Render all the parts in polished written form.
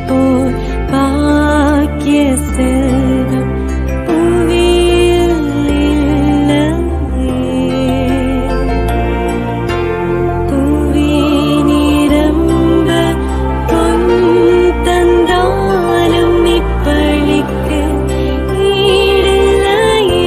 போல் பாக்கிய செல்வம் புவியில் இல்லையே. புவி நிரம்ப பொன் தந்தாலும் இப்பழிக்கு ஈடில்லையே.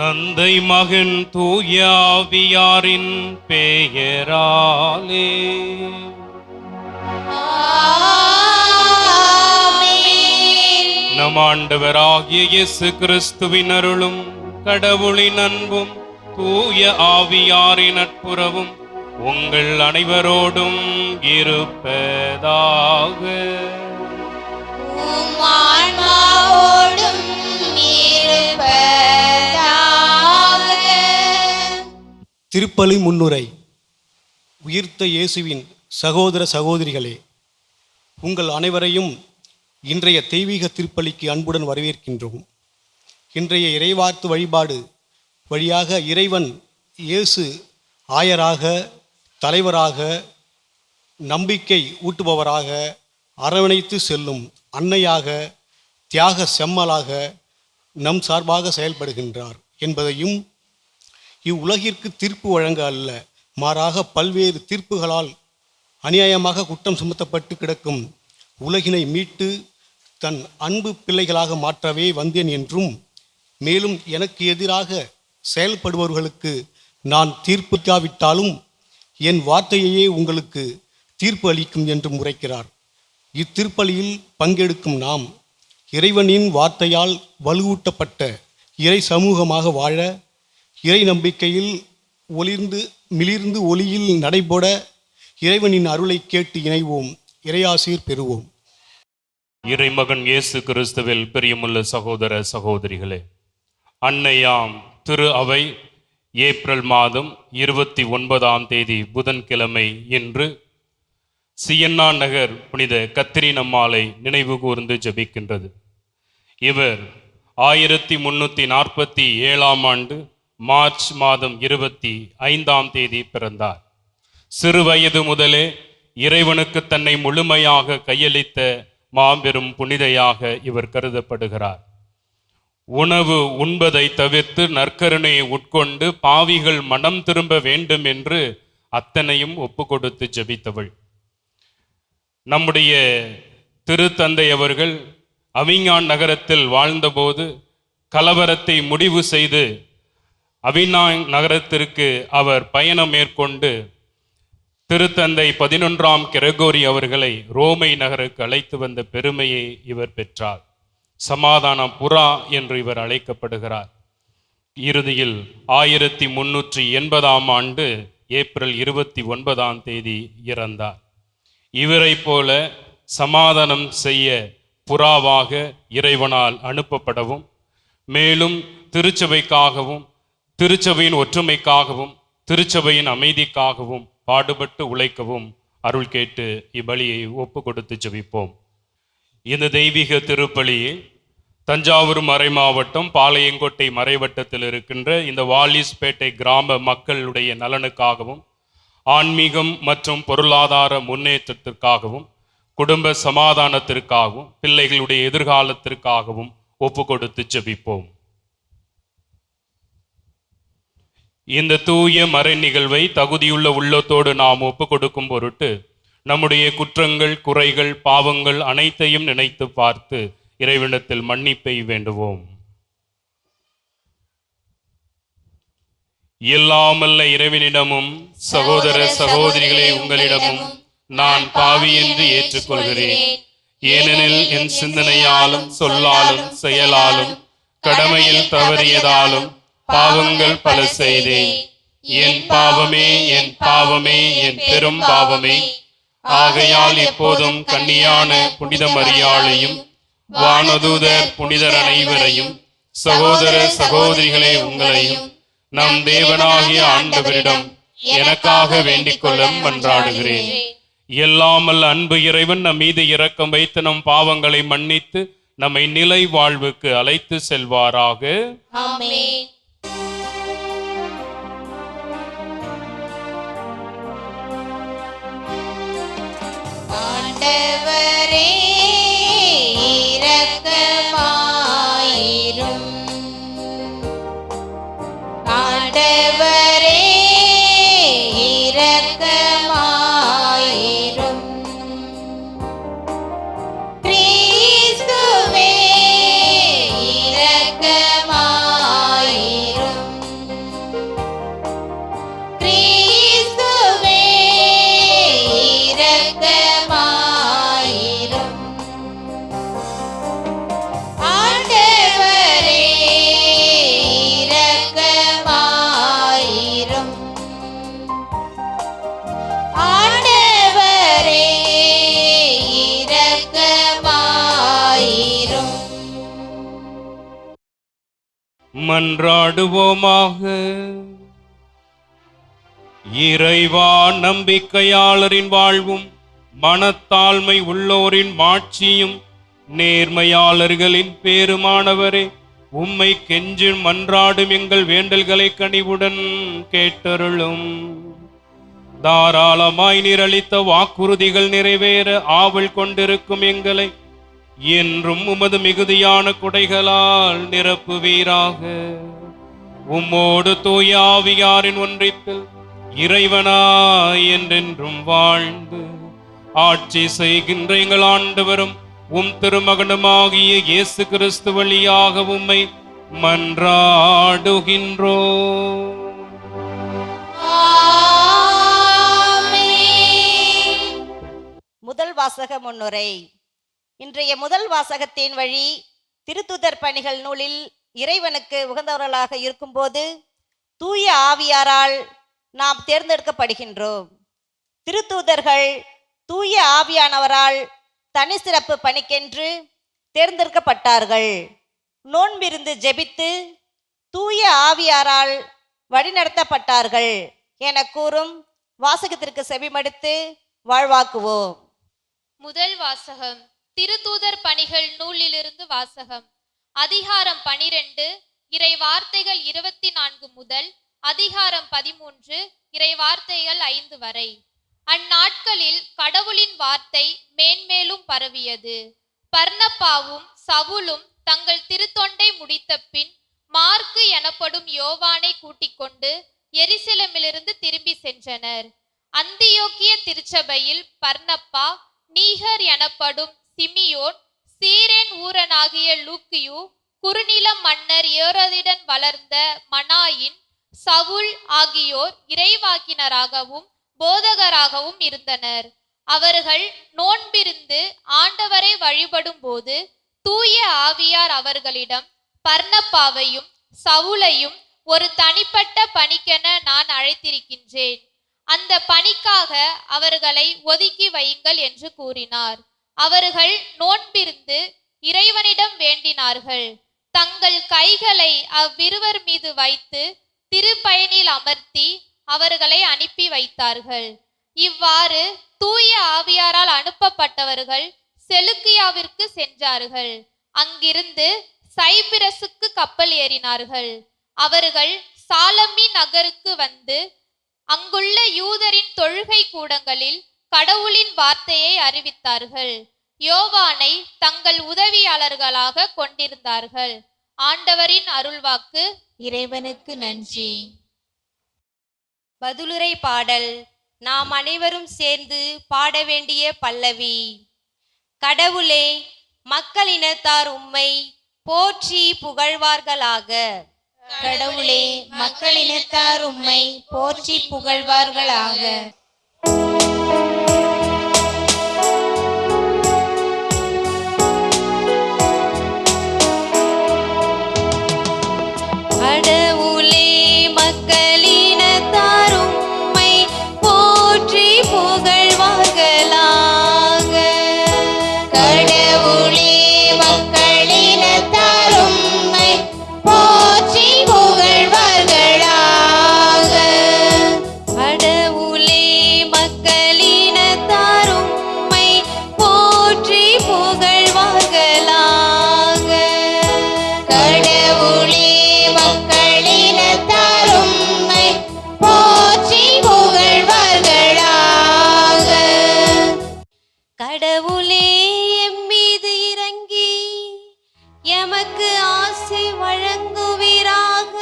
தந்தை மகன் தூய ஆவியாரின் பெயராலே. நம் ஆண்டவராகிய இயேசு கிறிஸ்துவின் அருளும் கடவுளின் அன்பும் தூய ஆவியாரின் நட்புறவும் உங்கள் அனைவரோடும் இருப்பதாக. திருப்பலி முன்னுரை. உயிர்த்த இயேசுவின் சகோதர சகோதரிகளே, உங்கள் அனைவரையும் இன்றைய தெய்வீக திருப்பலிக்கு அன்புடன் வரவேற்கின்றோம். இன்றைய இறைவார்த்து வழிபாடு வழியாக இறைவன் இயேசு ஆயராக, தலைவராக, நம்பிக்கை ஊட்டுபவராக, அரவணைத்து செல்லும் அன்னையாக, தியாக செம்மலாக நம் சார்பாக செயல்படுகின்றார் என்பதையும், இவ்வுலகிற்கு தீர்ப்பு வழங்க அல்ல, மாறாக பல்வேறு தீர்ப்புகளால் அநியாயமாக குற்றம் சுமத்தப்பட்டு கிடக்கும் உலகினை மீட்டு தன் அன்பு பிள்ளைகளாக மாற்றவே வந்தேன் என்றும், மேலும் எனக்கு எதிராக செயல்படுபவர்களுக்கு நான் தீர்ப்பிக்காவிட்டாலும் என் வார்த்தையையே உங்களுக்கு தீர்ப்பு அளிக்கும் என்றும் உரைக்கிறார். இத்திருப்பலியில் பங்கெடுக்கும் நாம் இறைவனின் வார்த்தையால் வலுவூட்டப்பட்ட இறை சமூகமாக வாழ, இறை நம்பிக்கையில் மிளிர்ந்து ஒளியில் நடைபோட இறைவனின் அருளை கேட்டு இணைவோம், இறையாசீர் பெறுவோம். இறைமகன் இயேசு கிறிஸ்துவில் பிரியமுள்ள சகோதர சகோதரிகளே, அன்னையாம் திரு அவை ஏப்ரல் மாதம் 29 புதன்கிழமை இன்று சியன்னா நகர் புனித கத்திரின் அம்மாளை நினைவு கூர்ந்து ஜெபிக்கின்றது. இவர் 1347 ஆண்டு மார்ச் மாதம் 25 பிறந்தார். சிறு வயது முதலே இறைவனுக்கு தன்னை முழுமையாக கையளித்த மாபெரும் புனிதையாக இவர் கருதப்படுகிறார். உணவு உண்பதை தவிர்த்து நற்கருணையை உட்கொண்டு பாவிகள் மனம் திரும்ப வேண்டும் என்று அத்தனையும் ஒப்பு கொடுத்து ஜெபித்தவள். நம்முடைய திருத்தந்தை அவர்கள் அவிஞான் நகரத்தில் வாழ்ந்தபோது கலவரத்தை முடிவு செய்து அவிஞான் நகரத்திற்கு அவர் பயணம் மேற்கொண்டு திருத்தந்தை 11ஆம் கிரகோரி அவர்களை ரோமை நகருக்கு அழைத்து வந்த பெருமையை இவர் பெற்றார். சமாதான புறா என்று இவர் அழைக்கப்படுகிறார். இறுதியில் 1380 ஆண்டு ஏப்ரல் 29 இறந்தார். இவரை போல சமாதானம் செய்ய புறாவாக இறைவனால் அனுப்பப்படவும், மேலும் திருச்சபைக்காகவும் திருச்சபையின் ஒற்றுமைக்காகவும் திருச்சபையின் அமைதிக்காகவும் பாடுபட்டு உழைக்கவும் அருள் கேட்டு இப்பலியை ஒப்பு கொடுத்து ஜெபிப்போம். இந்த தெய்வீக திருப்பலியை தஞ்சாவூர் மறை மாவட்டம் பாளையங்கோட்டை மறைவட்டத்தில் இருக்கின்ற இந்த வாலிஸ்பேட்டை கிராம மக்களுடைய நலனுக்காகவும், ஆன்மீகம் மற்றும் பொருளாதார முன்னேற்றத்திற்காகவும், குடும்ப சமாதானத்திற்காகவும், பிள்ளைகளுடைய எதிர்காலத்திற்காகவும் ஒப்பு கொடுத்து ஜெபிப்போம். இந்த தூய மறை நிகழ்வை தகுதியுள்ள உள்ளத்தோடு நாம் ஒப்பு கொடுக்கும் பொருட்டு நம்முடைய குற்றங்கள், குறைகள், பாவங்கள் அனைத்தையும் நினைத்து பார்த்து இறைவனிடத்தில் மன்னிப்பை வேண்டுவோம். எல்லாமல்ல இறைவனிடமும் சகோதர சகோதரிகளே உங்களிடமும் நான் பாவி என்று ஏற்றுக்கொள்கிறேன். ஏனெனில் என் சிந்தனையாலும் சொல்லாலும் செயலாலும் கடமையில் தவறியதாலும் பாவங்கள் பல செய்தேன். என் பாவமே, என் பாவமே, என் பெரும் பாவமே. ஆகையால் எப்போதும் கன்னியான புனித மரியாளையும் வானதூதர் புனிதர் அனைவரையும் சகோதர சகோதரிகளே உங்களையும் நம் தேவனாகிய ஆண்டவரிடம் எனக்காக வேண்டிக் கொள்ள மன்றாடுகிறேன். எல்லாமல் அன்பு இறைவன் நம் மீது இரக்கம் வைத்து நம் பாவங்களை மன்னித்து நம்மை நிலை வாழ்வுக்கு அழைத்து செல்வாராக. ஆமென். ஆண்டவரே இரக்கமாயிரும். ஆண்டவரே இரக்கமாயிரும். கிறிஸ்துவே இரக்கமாயிரும். மன்றாடுவோமாக. இறைவா, நம்பிக்கையாளரின் வாழ்வும் மனத்தாழ்மை உள்ளோரின் மாட்சியும் நேர்மையாளர்களின் பேருமானவரே, உம்மை கெஞ்சும் மன்றாடும் எங்கள் வேண்டல்களை கனிவுடன் கேட்டருளும். தாராளமாய் நீர் அளித்த வாக்குறுதிகள் நிறைவேற ஆவல் கொண்டிருக்கும் எங்களை என்றும் உமது மிகுதியான கொடைகளால் நிரப்புவீராக. உம்மோடு தூய ஆவியாரின் ஒன்றிப்பில் இறைவனாய் என்றென்றும் வாழ்ந்து ஆட்சி செய்கின்ற எங்கள் ஆண்டவரும் உம் திருமகனுமாகிய இயேசு கிறிஸ்து வழியாக உம்மை மன்றாடுகின்றோம். முதல் வாசக முன்னுரை. இன்றைய முதல் வாசகத்தின் வழி திருத்துதர் பணிகள் நூலில் இறைவனுக்கு உகந்தவர்களாக இருக்கும்போது தூய ஆவியாரால் நாம் தேர்ந்தெடுக்கப்படுகின்றோம். திருத்தூதர்கள் தூய ஆவியானவரால் தனி சிறப்பு பணிக்கென்று தேர்ந்தெடுக்கப்பட்டார்கள். நோன்பிருந்து ஜெபித்து தூய ஆவியாரால் வழிநடத்தப்பட்டார்கள் என கூறும் வாசகத்திற்கு செவிமடுத்து வாழ்வாக்குவோம். முதல் வாசகம் திருத்தூதர் பணிகள் நூலிலிருந்து வாசகம். அதிகாரம் 12, இறை வார்த்தைகள் 24 முதல் அதிகாரம் 13, இறை வார்த்தைகள் 5 வரை. அந்நாட்களில் கடவுளின் வார்த்தை மேன்மேலும் பரவியது. பர்னப்பாவும் சவுலும் தங்கள் திருத்தொண்டை முடித்த பின் மார்க்கு எனப்படும் யோவானை கூட்டிக் கொண்டு எருசலேமிலிருந்து திரும்பி சென்றனர். அந்தியோக்கிய திருச்சபையில் பர்னப்பா, நீகர் எனப்படும் சிமியோன், சீரேன் ஊரனாகிய லூக்கியு, குறுநிலம் மன்னர் ஏரோதுடன் வளர்ந்த மனாயின், சவுல் ஆகியோர் இறைவாக்கினராகவும் போதகராகவும் இருந்தனர். அவர்கள் நோன்பிருந்து ஆண்டவரை வழிபடும் போது தூய ஆவியார் அவர்களிடம், பர்னப்பாவையும் சவுலையும் ஒரு தனிப்பட்ட பணிக்கென நான் அழைத்திருக்கின்றேன். அந்த பணிக்காக அவர்களை ஒதுக்கி வையுங்கள் என்று கூறினார். அவர்கள் நோன்பிருந்து இறைவனிடம் வேண்டினார்கள். தங்கள் கைகளை அவ்விருவர் மீது வைத்து திருப்பயனில் அமர்த்தி அவர்களை அனுப்பி வைத்தார்கள். இவ்வாறு தூய ஆவியாரால் அனுப்பப்பட்டவர்கள் செலுக்கியாவிற்கு சென்றார்கள். அங்கிருந்து சைபிரசுக்கு கப்பல் ஏறினார்கள். அவர்கள் சாலமி நகருக்கு வந்து அங்குள்ள யூதரின் தொழுகை கூடங்களில் கடவுளின் வார்த்தையை அறிவித்தார்கள். யோவானை தங்கள் உதவியாளர்களாக கொண்டிருந்தார்கள். ஆண்டவரின் அருள்வாக்கு. இறைவனுக்கு நன்றி. பதிலுரை பாடல். நாம் அனைவரும் சேர்ந்து பாட வேண்டிய பல்லவி. கடவுளே, மக்களினத்தார் உம்மை போற்றி புகழ்வார்களாக. கடவுளே, மக்களினத்தார் உம்மை போற்றி புகழ்வார்களாக. கடவுளே, மக்களினத்தார் உம்மை போற்றி புகழ்வார்களாக. கடவுளே, மக்களினத்தார் உம்மை போற்றி புகழ்வார்களாக. கடவுளே, மக்களினத்தார் உம்மை போற்றி புகழ்வார்களாக. கடவுளே, மக்களினத்தார் உம்மை போற்றி புகழ்வார்களாக. கடவுளே, எம்மீது இறங்கி எமக்கு ஆசி வழங்குவீராக.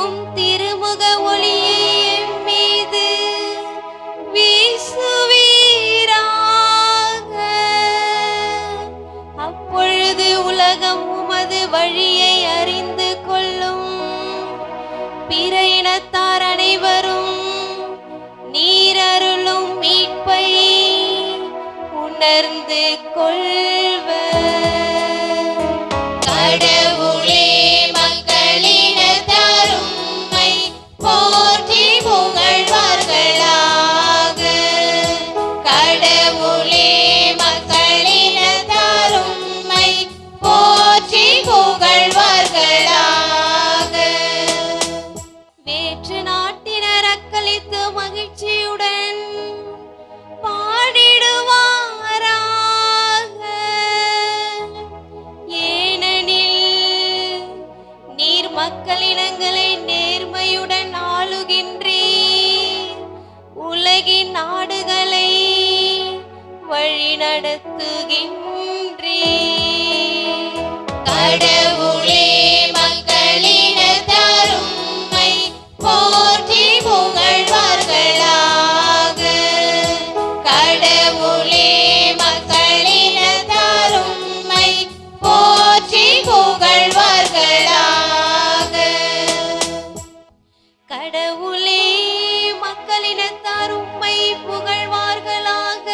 உம் திருமுக ஒளியை எம்மீது வீசுவீராக. அப்பொழுது உலகம் உமது வழியை அறிந்து கொள்ளும். பிற இனத்தார் அனைவரும் நீரருளும் மீட்பை உணர்ந்து கொள்வர். கடவுளே, மக்களினத்தார் உம்மை போற்றி புகழ்வார்களாக. கடவுளே, மக்களினத்தார் உம்மை போற்றி புகழ்வார்களாக. வேற்று நாட்டினர் அக்களித்து மகிழ்ச்சியுடன் பாடிடுவாராக. ஏனெனில் நீர் மக்களினங்களை நேர்மையுடன் ஆளுகின்றீர், உலகின் நாடுகளை வழிநடத்துகின்றீர். கடவுளே மக்களினத்தார் உம்மை போற்றி புகழ்வார்களாக. கடவுளே மக்களினத்தார் உம்மை போற்றி புகழ்வார்களாக. கடவுளே மக்களினத்தார் உம்மை புகழ்வார்களாக.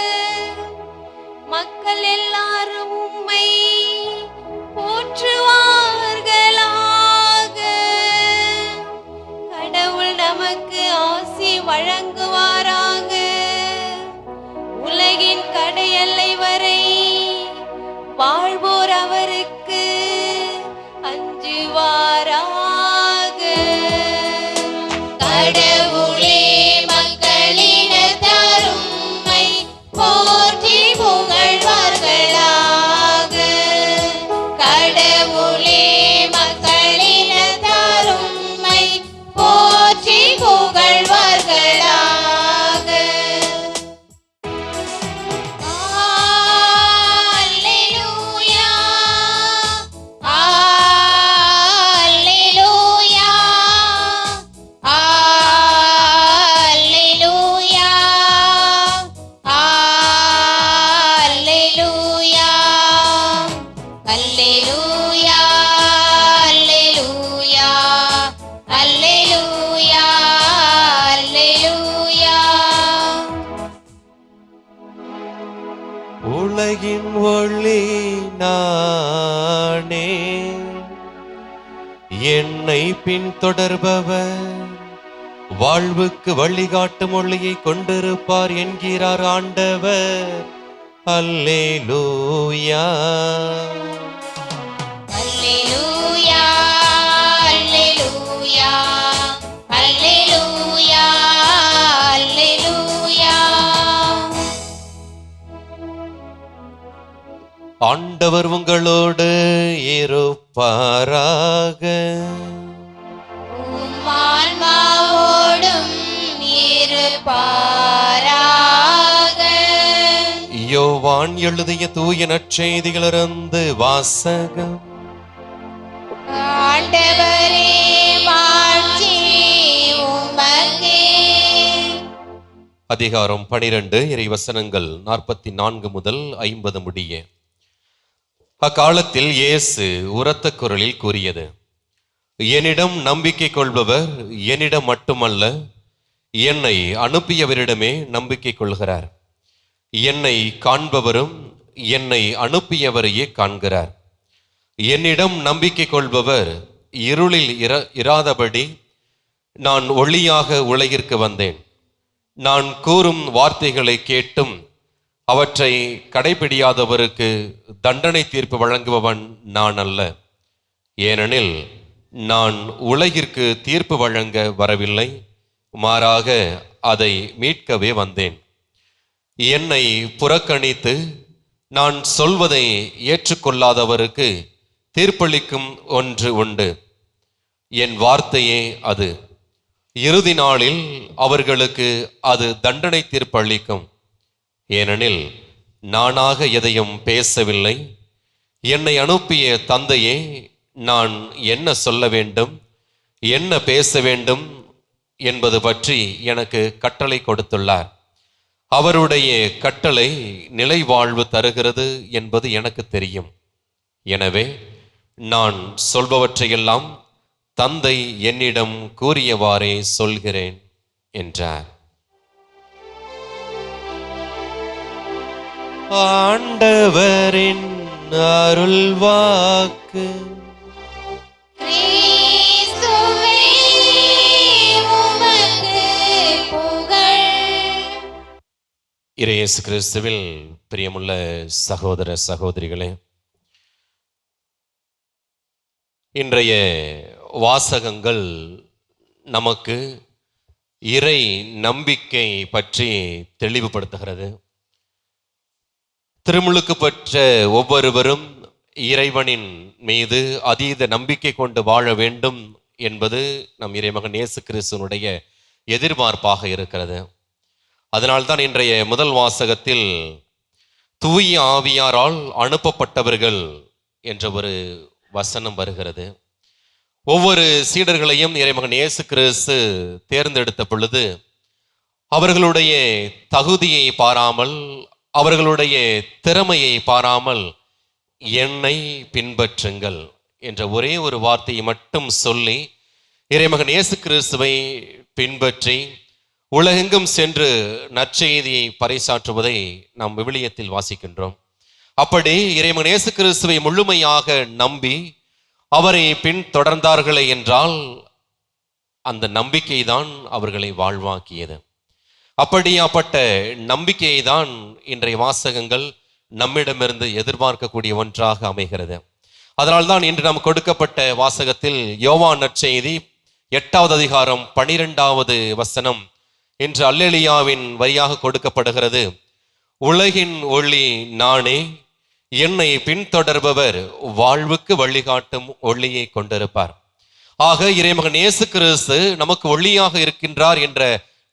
மக்கள் எல்லாரும் உம்மை போற்றுவார்களாக. கடவுள் நமக்கு ஆசி வழங்குவாராக. உலகின் கடையெல்லை வரை வாழ்வோர் அவருக்கு அஞ்சுவாராக. கடவுளே மக்களினத்தார் உம்மை போற்றி புகழ்வார்களாக. கடவுளே மக்களினத்தார் உம்மை போற்றி புகழ்வார்களாக. அல்லேலூயா, அல்லேலூயா, அல்லேலூயா, அல்லேலூயா, அல்லேலூயா, அல்லேலூயா, அல்லேலூயா, அல்லேலூயா. உலகின் ஒளி நானே, என்னை பின்தொடர்பவர் வாழ்வுக்கு வழிகாட்டும் ஒளியை கொண்டிருப்பார் என்கிறார் ஆண்டவர். அல்லேலூயா. அல்லேலூயா, அல்லேலூயா, அல்லேலூயா, அல்லேலூயா. ஆண்டவர் உங்களோடு இருப்பாராக. உம் ஆன்மாவோடும் இருப்பாராக. யோவான் எழுதிய தூய நற்செய்திகளிலிருந்து வாசகம். ஆண்டவரே மாட்சி உமக்கே. அதிகாரம் 12 இறைவசனங்கள் 44 முதல் 50 முடிய. அக்காலத்தில் இயேசு உரத்த குரலில் கூறியது, என்னிடம் நம்பிக்கை கொள்பவர் என்னிடம் மட்டுமல்ல, என்னை அனுப்பியவரிடமே நம்பிக்கை கொள்கிறார். என்னை காண்பவரும் என்னை அனுப்பியவரையே காண்கிறார். என்னிடம் நம்பிக்கை கொள்பவர் இருளில் இராதபடி நான் ஒளியாக உலகிற்கு வந்தேன். நான் கூறும் வார்த்தைகளை கேட்டும் அவற்றை கடைபிடியாதவருக்கு தண்டனை தீர்ப்பு வழங்குபவன் நான் அல்ல. ஏனெனில் நான் உலகிற்கு தீர்ப்பு வழங்க வரவில்லை, மாறாக அதை மீட்கவே வந்தேன். என்னை புறக்கணித்து நான் சொல்வதை ஏற்றுக்கொள்ளாதவருக்கு தீர்ப்பளிக்கும் ஒன்று உண்டு. என் வார்த்தையே அது. இறுதி நாளில் அவர்களுக்கு அது தண்டனை தீர்ப்பளிக்கும். ஏனெனில் நானாக எதையும் பேசவில்லை, என்னை அனுப்பிய தந்தையே நான் என்ன சொல்ல வேண்டும், என்ன பேச வேண்டும் என்பது பற்றி எனக்கு கட்டளை கொடுத்துள்ளார். அவருடைய கட்டளை நிலை வாழ்வு தருகிறது என்பது எனக்கு தெரியும். எனவே நான் சொல்பவற்றையெல்லாம் தந்தை என்னிடம் கூறியவாறே சொல்கிறேன் என்றார். ஆண்டவரின் அருள்வாக்கு. கிறிஸ்துவே உமக்கு புகழ். இயேசு கிறிஸ்துவில் பிரியமுள்ள சகோதர சகோதரிகளே, இன்றைய வாசகங்கள் நமக்கு இறை நம்பிக்கை பற்றி தெளிவுபடுத்துகிறது. திருமுழுக்கு பெற்ற ஒவ்வொருவரும் இறைவனின் மீது அதீத நம்பிக்கை கொண்டு வாழ வேண்டும் என்பது நம் இறைமகன் இயேசு கிறிஸ்துவனுடைய எதிர்பார்ப்பாக இருக்கிறது. அதனால்தான் இன்றைய முதல் வாசகத்தில் தூய ஆவியாரால் அனுப்பப்பட்டவர்கள் என்ற ஒரு வசனம் வருகிறது. ஒவ்வொரு சீடர்களையும் இறைமகன் இயேசு கிறிஸ்து தேர்ந்தெடுத்த பொழுது அவர்களுடைய தகுதியை பாராமல், அவர்களுடைய திறமையை பாராமல், என்னை பின்பற்றுங்கள் என்ற ஒரே ஒரு வார்த்தையை மட்டும் சொல்லி இறைமகன் இயேசு கிறிஸ்துவை பின்பற்றி உலகெங்கும் சென்று நற்செய்தியை பறைசாற்றுவதை நாம் விவிலியத்தில் வாசிக்கின்றோம். அப்படி இறைமகன் இயேசு கிறிஸ்துவை முழுமையாக நம்பி அவரை பின்தொடர்ந்தார்களே என்றால் அந்த நம்பிக்கை தான் அவர்களை வாழ்வாக்கியது. அப்படியாப்பட்ட நம்பிக்கையை தான் இன்றைய வாசகங்கள் நம்மிடமிருந்து எதிர்பார்க்கக்கூடிய ஒன்றாக அமைகிறது. அதனால்தான் இன்று நாம் கொடுக்கப்பட்ட வாசகத்தில் யோவான் நற்செய்தி 8வது அதிகாரம் 12வது வசனம் இன்று அல்லேலியாவின் வரியாக கொடுக்கப்படுகிறது. உலகின் ஒளி நானே, என்னை பின்தொடர்பவர் வாழ்வுக்கு வழிகாட்டும் ஒளியை கொண்டிருப்பார். ஆக இறைமகன் இயேசு கிறிஸ்து நமக்கு ஒளியாக இருக்கின்றார் என்ற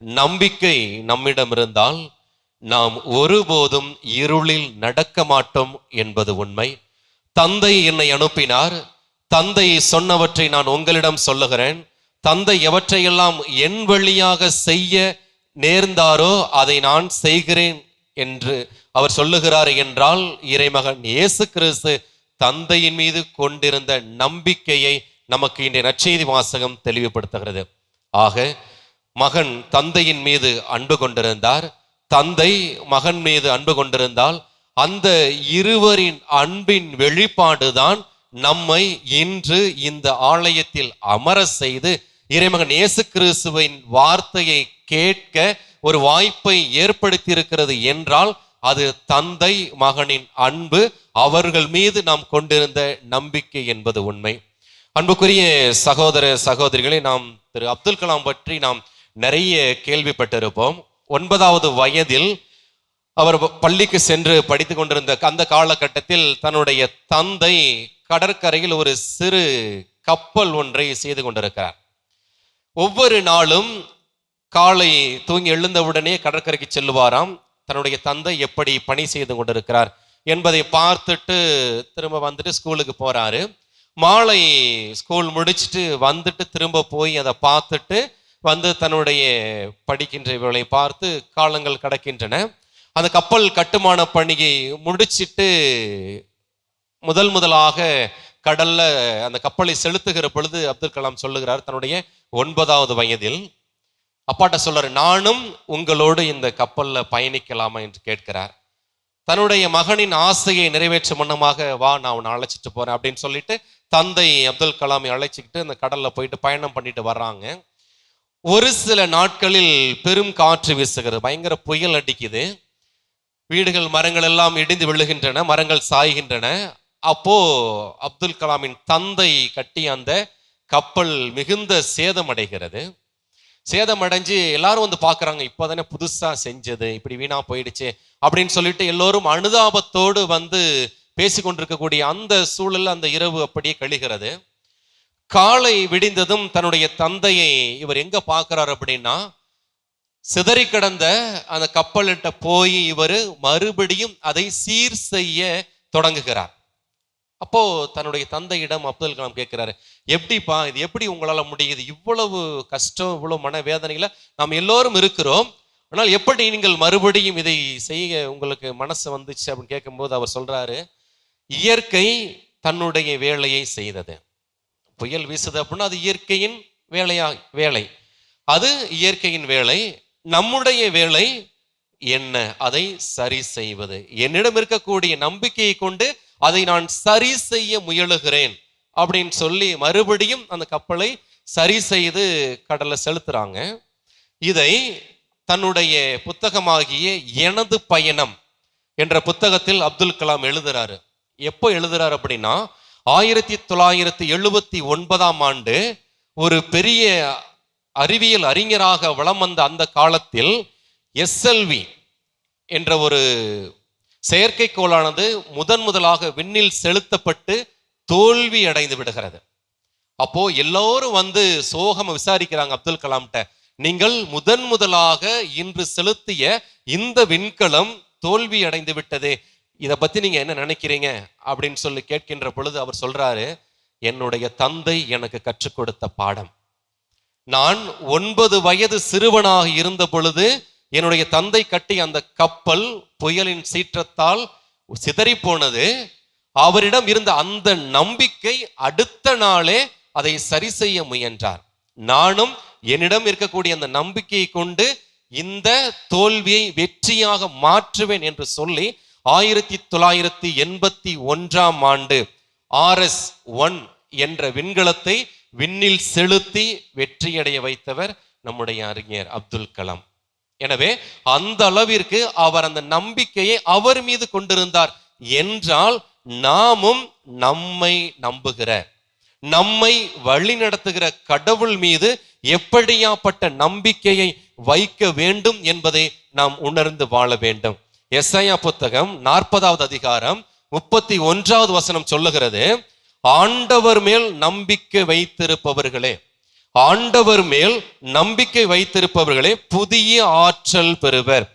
நம்பிக்கை நம்மிடம் இருந்தால் நாம் ஒருபோதும் இருளில் நடக்க மாட்டோம் என்பது உண்மை. தந்தை என்னை அனுப்பினார், தந்தை சொன்னவற்றை நான் உங்களிடம் சொல்லுகிறேன், தந்தை எவற்றையெல்லாம் என் வழியாக செய்ய நேர்ந்தாரோ அதை நான் செய்கிறேன் என்று அவர் சொல்லுகிறார் என்றால் இறைமகன் இயேசு கிறிஸ்து தந்தையின் மீது கொண்டிருந்த நம்பிக்கையை நமக்கு இன்றைய நற்செய்தி வாசகம் தெளிவுபடுத்துகிறது. ஆக மகன் தந்தையின் மீது அன்பு கொண்டிருந்தார், தந்தை மகன் மீது அன்பு கொண்டிருந்தால் அந்த இருவரின் அன்பின் வெளிப்பாடுதான் நம்மை இன்று இந்த ஆலயத்தில் அமர செய்து இறைமகன் இயேசு கிறிஸ்துவின் வார்த்தையை கேட்க ஒரு வாய்ப்பை ஏற்படுத்தி இருக்கிறது என்றால் அது தந்தை மகனின் அன்பு, அவர்கள் மீது நாம் கொண்டிருந்த நம்பிக்கை என்பது உண்மை. அன்புக்குரிய சகோதர சகோதரிகளை, நாம் திரு அப்துல் கலாம் பற்றி நாம் நிறைய கேள்விப்பட்டிருப்போம். 9வது வயதில் அவர் பள்ளிக்கு சென்று படித்து கொண்டிருந்த அந்த காலகட்டத்தில் தன்னுடைய தந்தை கடற்கரையில் ஒரு சிறு கப்பல் ஒன்றை செய்து கொண்டிருக்கிறார். ஒவ்வொரு நாளும் காலை தூங்கி எழுந்தவுடனே கடற்கரைக்கு செல்லுவாராம். தன்னுடைய தந்தை எப்படி பணி செய்து கொண்டிருக்கிறார் என்பதை பார்த்துட்டு திரும்ப வந்துட்டு ஸ்கூலுக்கு போறாரு. மாலை ஸ்கூல் முடிச்சுட்டு வந்துட்டு திரும்ப போய் அதை பார்த்துட்டு வந்து தன்னுடைய படிக்கின்ற வேலை பார்த்து காலங்கள் கடக்கின்றன. அந்த கப்பல் கட்டுமான பணியை முடிச்சிட்டு முதலாக கடல்ல அந்த கப்பலை செலுத்துகிற பொழுது அப்துல் கலாம் சொல்லுகிறார், தன்னுடைய 9வது வயதில் அப்பாட்ட சொல்றாரு, நானும் உங்களோடு இந்த கப்பல்ல பயணிக்கலாமா என்று கேட்கிறார். தன்னுடைய மகனின் ஆசையை நிறைவேற்ற முன்னமாக வா, நான் உன்னை அழைச்சிட்டு போறேன் அப்படின்னு சொல்லிட்டு தந்தை அப்துல் கலாமை அழைச்சிக்கிட்டு அந்த கடல்ல போயிட்டு பயணம் பண்ணிட்டு வர்றாங்க. ஒரு சில நாட்களில் பெரும் காற்று வீசுகிறது, பயங்கர புயல் அடிக்குது, வீடுகள் மரங்கள் எல்லாம் இடிந்து விழுகின்றன, மரங்கள் சாய்கின்றன. அப்போ அப்துல் கலாமின் தந்தை கட்டிய அந்த கப்பல் மிகுந்த சேதம் அடைகிறது. சேதம் அடைஞ்சு எல்லாரும் வந்து பார்க்குறாங்க, இப்போதானே புதுசா செஞ்சது, இப்படி வீணா போயிடுச்சு அப்படின்னு சொல்லிட்டு எல்லோரும் அனுதாபத்தோடு வந்து பேசி கொண்டிருக்கக்கூடிய அந்த சூழல் அந்த இரவு அப்படியே கழிகிறது. காலை விடிந்ததும் தன்னுடைய தந்தையை இவர் எங்க பார்க்கிறார் அப்படின்னா, சிதறி கிடந்த அந்த கப்பல்கிட்ட போய் இவர் மறுபடியும் அதை சீர் செய்ய தொடங்குகிறார். அப்போ தன்னுடைய தந்தையிடம் அப்துல் கலாம் கேட்கிறாரு, எப்படிப்பா இது எப்படி உங்களால முடியுது, இவ்வளவு கஷ்டம், இவ்வளவு மனவேதனையில நாம் எல்லோரும் இருக்கிறோம், ஆனால் எப்படி நீங்கள் மறுபடியும் இதை செய்ய உங்களுக்கு மனசு வந்துச்சு அப்படின்னு கேட்கும்போது அவர் சொல்றாரு, இயற்கை தன்னுடைய வேலையை செய்தது. புயல் வீசுது அப்படின்னா அது இயற்கையின் வேலை, அது இயற்கையின் வேலை. நம்முடைய வேலை என்ன, அதை சரி செய்வது. என்னிடம் இருக்கக்கூடிய நம்பிக்கையை கொண்டு அதை நான் சரி செய்ய முயலுகிறேன் அப்படின்னு சொல்லி மறுபடியும் அந்த கப்பலை சரி செய்து கடல்ல செலுத்துறாங்க. இதை தன்னுடைய புத்தகமாகிய எனது பயணம் என்ற புத்தகத்தில் அப்துல் கலாம் எழுதுறாரு. எப்போ எழுதுறாரு அப்படின்னா 1979 ஒரு பெரிய அறிவியல் அறிஞராக வலம் வந்த அந்த காலத்தில் SLV என்ற ஒரு செயற்கைக்கோளானது முதலாக விண்ணில் செலுத்தப்பட்டு தோல்வி அடைந்து விடுகிறது. அப்போ எல்லோரும் வந்து சோகம் விசாரிக்கிறாங்க அப்துல் கலாம்கிட்ட, நீங்கள் முதலாக இன்று செலுத்திய இந்த விண்கலம் தோல்வி அடைந்து விட்டதே, இதை பத்தி நீங்க என்ன நினைக்கிறீங்க அப்படின்னு சொல்லி கேட்கின்ற பொழுது அவர் சொல்றாரு, என்னுடைய தந்தை எனக்கு கற்றுக் கொடுத்த பாடம். நான் 9 வயது சிறுவனாக இருந்த பொழுது என்னுடைய தந்தை கட்டிய அந்த கப்பல் புயலின் சீற்றத்தால் சிதறி போனது. அவரிடம் இருந்த அந்த நம்பிக்கை அடுத்த நாளே அதை சரி செய்ய முயன்றார். நானும் என்னிடம் இருக்கக்கூடிய அந்த நம்பிக்கையை கொண்டு இந்த தோல்வியை வெற்றியாக மாற்றுவேன் என்று சொல்லி 1981 RS-1 என்ற விண்கலத்தை விண்ணில் செலுத்தி வெற்றியடைய வைத்தவர் நம்முடைய அறிஞர் அப்துல் கலாம். எனவே அந்த அளவிற்கு அவர் அந்த நம்பிக்கையை அவர் மீது கொண்டிருந்தார் என்றால், நாமும் நம்மை நம்புகிற, நம்மை வழி நடத்துகிற கடவுள் மீது எப்படியாப்பட்ட நம்பிக்கையை வைக்க வேண்டும் என்பதை நாம் உணர்ந்து வாழ வேண்டும். எசாயா புத்தகம் 40வது அதிகாரம் 31வது வசனம் சொல்லுகிறது, ஆண்டவர் மேல் நம்பிக்கை வைத்திருப்பவர்களே, ஆண்டவர் மேல் நம்பிக்கை வைத்திருப்பவர்களே புதிய ஆற்றல் பெறுவர்,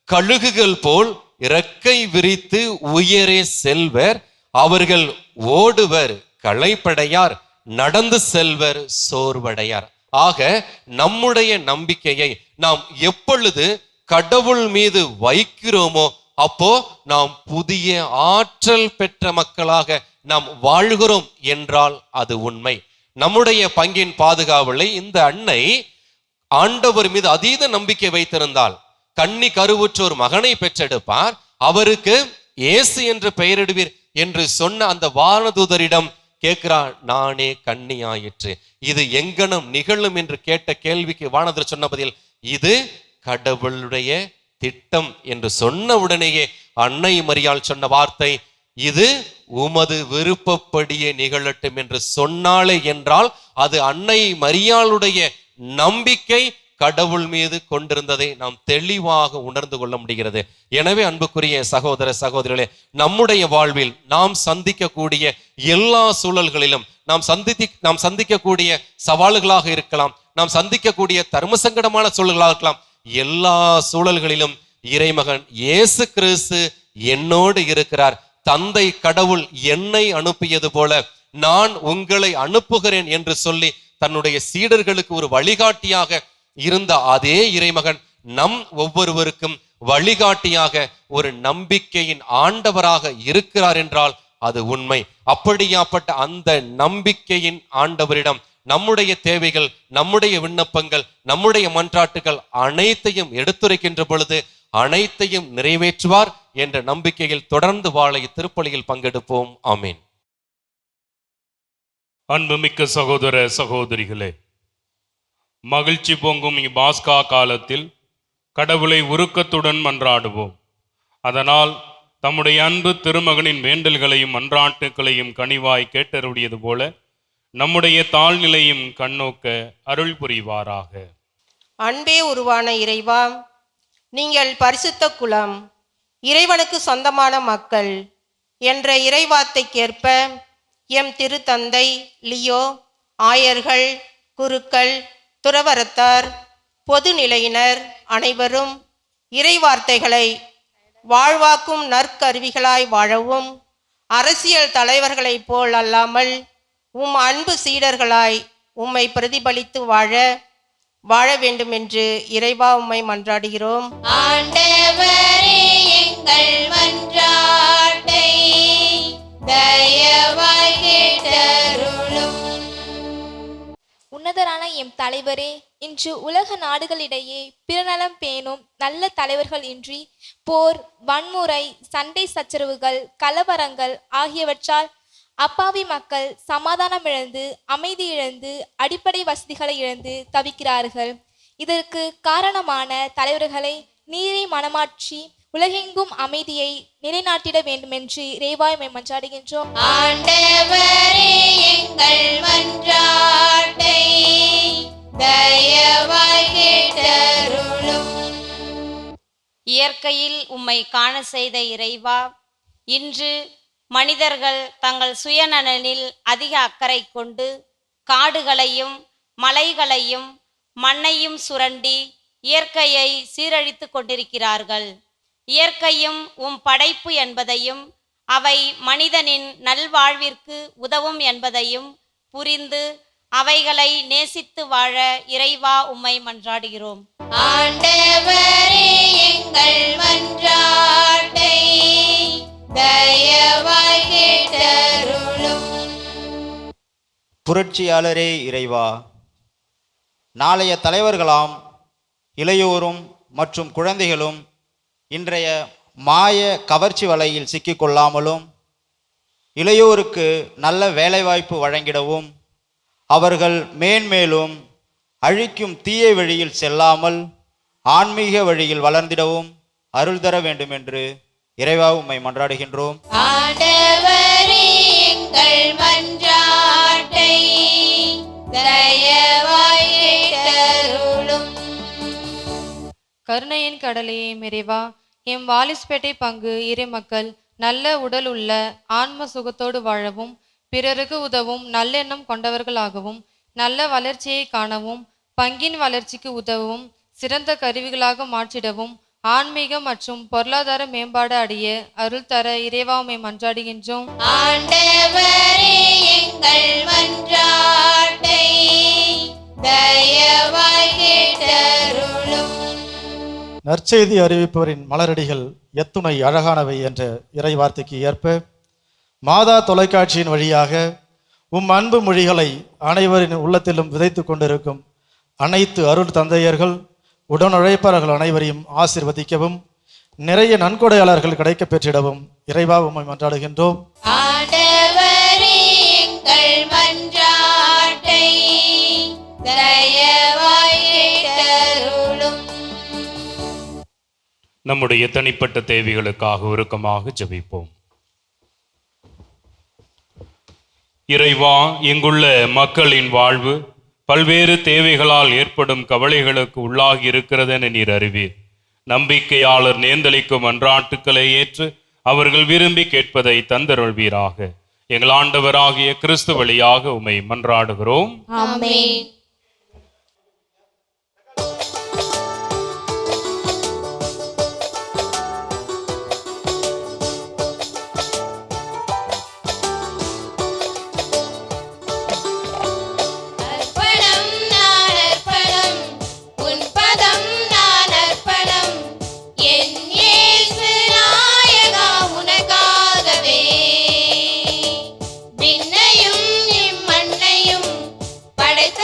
கழுகுகள் போல் இறக்கை விரித்து உயரே செல்வர், அவர்கள் ஓடுவர் களைப்படையார், நடந்து செல்வர் சோர்வடையார். ஆக நம்முடைய நம்பிக்கையை நாம் எப்பொழுது கடவுள் மீது வைக்கிறோமோ அப்போ நாம் புதிய ஆற்றல் பெற்ற மக்களாக நாம் வாழ்கிறோம் என்றால் அது உண்மை. நம்முடைய பங்கின் பாதுகாவலை இந்த அன்னை ஆண்டவர் மீது அதீத நம்பிக்கை வைத்திருந்தால் கன்னி கருவுற்ற ஒரு மகனை பெற்றெடுப்பார், அவருக்கு இயேசு என்று பெயரிடுவீர் என்று சொன்ன அந்த வானதூதரிடம் கேட்கிறார், நானே கன்னியாயிற்று, இது எங்கனம் நிகழும் என்று கேட்ட கேள்விக்கு வானதூதர் சொன்ன பதில், இது கடவுளுடைய திட்டம் என்று சொன்ன உடனேயே அன்னை மரியாள் சொன்ன வார்த்தை, இது உமது விருப்பப்படியே நிகழட்டும் என்று சொன்னாலே என்றால் அது அன்னை மரியாளுடைய நம்பிக்கை கடவுள் மீது கொண்டிருந்ததை நாம் தெளிவாக உணர்ந்து கொள்ள முடிகிறது. எனவே அன்புக்குரிய சகோதர சகோதரிகளே, நம்முடைய வாழ்வில் நாம் சந்திக்கக்கூடிய எல்லா சூழல்களிலும் நாம் சந்திக்கக்கூடிய சவால்களாக இருக்கலாம், நாம் சந்திக்கக்கூடிய தர்ம சங்கடமான சூழல்களாக இருக்கலாம், எல்லா சூழல்களிலும் இறைமகன் இயேசு கிறிஸ்து என்னோடு இருக்கிறார். தந்தை கடவுள் என்னை அனுப்பியது போல நான் உங்களை அனுப்புகிறேன் என்று சொல்லி தன்னுடைய சீடர்களுக்கு ஒரு வழிகாட்டியாக இருந்த அதே இறைமகன் நம் ஒவ்வொருவருக்கும் வழிகாட்டியாக ஒரு நம்பிக்கையின் ஆண்டவராக இருக்கிறார் என்றால் அது உண்மை. அப்படியாப்பட்ட அந்த நம்பிக்கையின் ஆண்டவரிடம் நம்முடைய தேவைகள், நம்முடைய விண்ணப்பங்கள், நம்முடைய மன்றாட்டுகள் அனைத்தையும் எடுத்துரைக்கின்ற பொழுது அனைத்தையும் நிறைவேற்றுவார் என்ற நம்பிக்கையில் தொடர்ந்து வாழ திருப்பலியில் பங்கெடுப்போம். ஆமீன். அன்புமிக்க சகோதர சகோதரிகளே, மகிழ்ச்சி பொங்கும் பாஸ்கா காலத்தில் கடவுளை உருக்கத்துடன் மன்றாடுவோம். அதனால் தம்முடைய அன்பு திருமகனின் வேண்டல்களையும் மன்றாட்டுகளையும் கனிவாய் கேட்டருடையது போல நம்முடைய தாழ்நிலையும் கண்ணோக்க அருள் புரிவாராக. அன்பே உருவான இறைவா, நீங்கள் பரிசுத்த குலம், இறைவனுக்கு சொந்தமான மக்கள் என்ற இறைவார்த்தைக்கேற்ப எம் திருத்தந்தை லியோ, ஆயர்கள், குருக்கள், துறவரத்தார், பொதுநிலையினர் அனைவரும் இறைவார்த்தைகளை வாழ்வாக்கும் நற்கருவிகளாய் வாழவும், அரசியல் தலைவர்களைப் போல் அல்லாமல் உம் அன்பு சீடர்களாய் உம்மை பிரதிபலித்து வாழ வேண்டும் என்று இறைவா உம்மை மன்றாடுகிறோம். ஆண்டவரே, எங்கள் மன்றாட்டை தயவாய் கேட்டருளும். உன்னதரான எம் தலைவரே, இன்று உலக நாடுகளிடையே பிறநலம் பேணும் நல்ல தலைவர்கள் இன்றி போர், வன்முறை, சண்டை சச்சரவுகள், கலவரங்கள் ஆகியவற்றால் அப்பாவி மக்கள் சமாதானம் இழந்து, அமைதி இழந்து, அடிப்படை வசதிகளை இழந்து தவிக்கிறார்கள். இதற்கு காரணமான தலைவர்களை நீரை மனமாற்றி உலகெங்கும் அமைதியை நிலைநாட்டிட வேண்டுமென்று இறைவாய் மன்றாடுகின்றோம். ஆண்டவரே எங்கள் மன்றாட்டை தயவாய் கேட்டருளும். இயற்கையில் உம்மை காண செய்த இறைவா, இன்று மனிதர்கள் தங்கள் சுயநலனில் அதிக அக்கறை கொண்டு காடுகளையும் மலைகளையும் மண்ணையும் சுரண்டி இயற்கையை சீரழித்து கொண்டிருக்கிறார்கள். இயற்கையும் உம் படைப்பு என்பதையும் அவை மனிதனின் நல்வாழ்விற்கு உதவும் என்பதையும் புரிந்து அவைகளை நேசித்து வாழ இறைவா உம்மை மன்றாடுகிறோம். ஆண்டவரே எங்கள் மன்றாட்டை தயவாய் கேட்டருளும். புரட்சியாளரே இறைவா, நாளைய தலைவர்களாம் இளையோரும் மற்றும் குழந்தைகளும் இன்றைய மாய கவர்ச்சி வலையில் சிக்கிக்கொள்ளாமலும் இளையோருக்கு நல்ல வேலைவாய்ப்பு வழங்கிடவும் அவர்கள் மேன்மேலும் அழிக்கும் தீய வழியில் செல்லாமல் ஆன்மீக வழியில் வளர்ந்திடவும் அருள் தர வேண்டும் என்று இறைவா உம்மை மன்றாடுகின்றோம். ஆண்டவரே எங்கள் மன்றாட்டை தயவாய் கேட்டருளும். கருணையின் கடலையே இறைவா, எம் வாலிஸ்பேட்டை பங்கு இறை மக்கள் நல்ல உடல் உள்ள ஆன்ம சுகத்தோடு வாழவும் பிறருக்கு உதவும் நல்லெண்ணம் கொண்டவர்களாகவும் நல்ல வளர்ச்சியை காணவும் பங்கின் வளர்ச்சிக்கு உதவும் சிறந்த கருவிகளாக மாற்றிடவும் ஆன்மீக மற்றும் பொருளாதார மேம்பாடு அடைய அருள் தர இறைவா உம்மை மன்றாடுகின்றோம். ஆண்டவரே எங்கள் மன்றாட்டை தயவாய் கேட்டருளும். நற்செய்தி அறிவிப்பவரின் மலரடிகள் எத்துணை அழகானவை என்ற இறை வார்த்தைக்கு ஏற்ப மாதா தொலைக்காட்சியின் வழியாக உம் அன்பு மொழிகளை அனைவரின் உள்ளத்திலும் விதைத்து கொண்டிருக்கும் அனைத்து அருள் தந்தையர்கள் உடனுழைப்பாளர்கள் அனைவரையும் ஆசிர்வதிக்கவும் நிறைய நன்கொடையாளர்கள் கிடைக்க பெற்றிடவும் இறைவா உம்மை மன்றாடுகின்றோம். ஆண்டவரே எங்கள் மன்றாட்டை தயவாய் கேட்டருளும். நம்முடைய தனிப்பட்ட தேவைகளுக்காக உருக்கமாக ஜெபிப்போம். இறைவா, இங்குள்ள மக்களின் வாழ்வு பல்வேறு தேவைகளால் ஏற்படும் கவலைகளுக்கு உள்ளாகி இருக்கிறதென நீர் அறிவீர். நம்பிக்கையாளர் நேர்ந்தளிக்கும் மன்றாட்டுக்களை ஏற்று அவர்கள் விரும்பி கேட்பதை தந்தருள்வீராக. எங்கள் ஆண்டவராகிய கிறிஸ்து வழியாக உம்மை மன்றாடுகிறோம். ஆமென். அர்ப்பணம் நான் அர்ப்பணம், உன் பதம் நான் அர்ப்பணம், என் இயேசு நாயகா உனக்காகவே. விண்ணையும் இம்மண்ணையும் படைத்த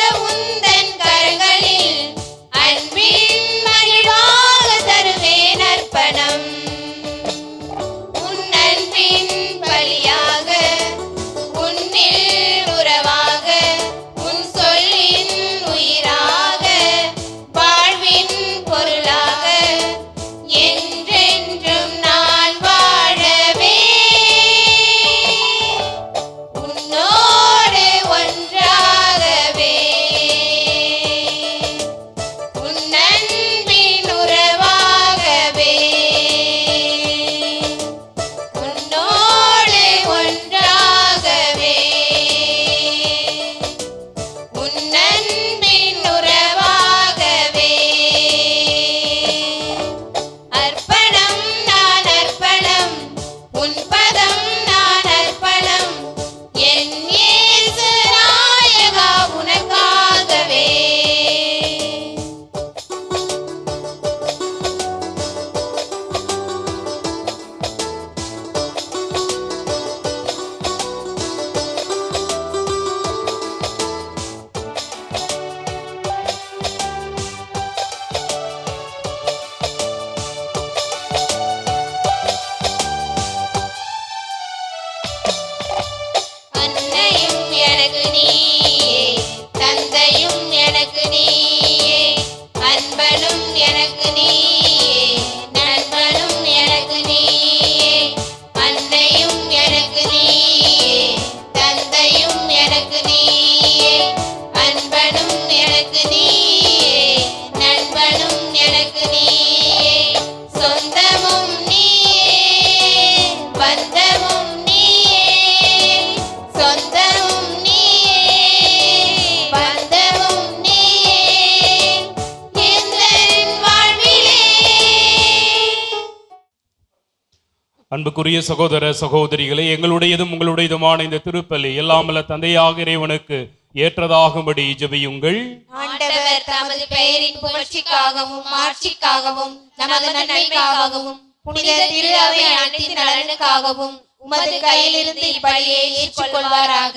அன்புக்குரிய சகோதர சகோதரிகளே, எங்களுடையதும் உங்களுடையதுமான இந்த திருப்பலி எல்லாமல்ல தந்தையாக இறைவனுக்கு ஏற்றதாகும்படி ஜெபியுங்கள். ஆண்டவர் தமது பெயரின் புகழ்ச்சிக்காகவும் மாட்சிக்காகவும் நமது நன்மைக்காகவும் புனித திரு அவை அனைத்தின் நலனுக்காகவும் உமது கையிலிருந்து இப்படியே ஏற்றுக்கொள்வாராக.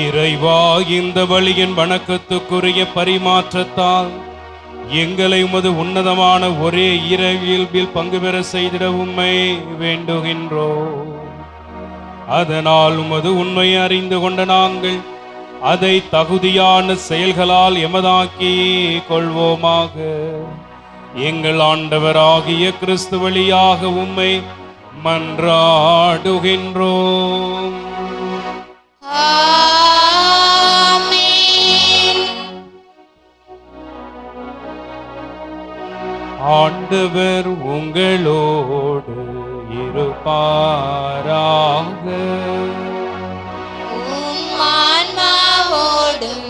இறைவா, இந்த பலியின் வணக்கத்துக்குரிய பரிமாற்றத்தால் எங்களை உமது உன்னதமான ஒரே இறையியல்பில் பங்கு பெற செய்திட உம்மை வேண்டுகின்றோம். அதனால் உமது உண்மையை அறிந்து கொண்ட நாங்கள் அதை தகுதியான செயல்களால் எமதாக்கி கொள்வோமாக. எங்கள் ஆண்டவராகிய கிறிஸ்து வழியாக உம்மை மன்றாடுகின்றோம். ஆண்டவர் உங்களோடு இருப்பாராக. ஆன்மாவோடும்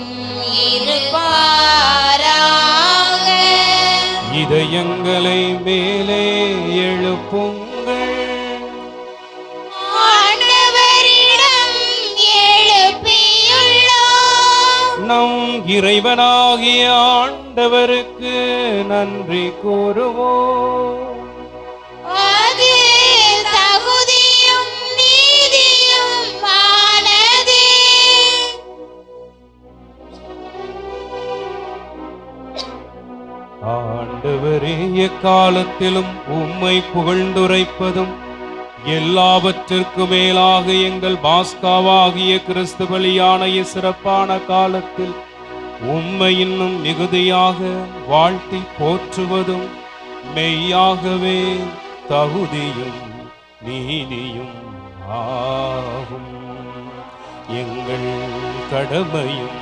இருப்பாராக. இதயங்களை மேலே எழுப்புங்கள். ஆண்டவரிடம் எழுப்பியுள்ளோம். நம் இறைவனாகிய ஆண்டவருக்கு நன்றி கூறுவோம். அது தகுதியும் நீதியும் ஆனது. ஆண்டவரே, எக்காலத்திலும் உம்மை புகழ்ந்துரைப்பதும் எல்லாவற்றிற்கு மேலாக எங்கள் பாஸ்காவாகிய கிறிஸ்து பலியான சிறப்பான காலத்தில் உம்மை இன்னும் மிகுதியாக வாழ்த்தி போற்றுவதும் மெய்யாகவே தகுதியும் நீதியும் ஆகும். எங்கள் கடமையும்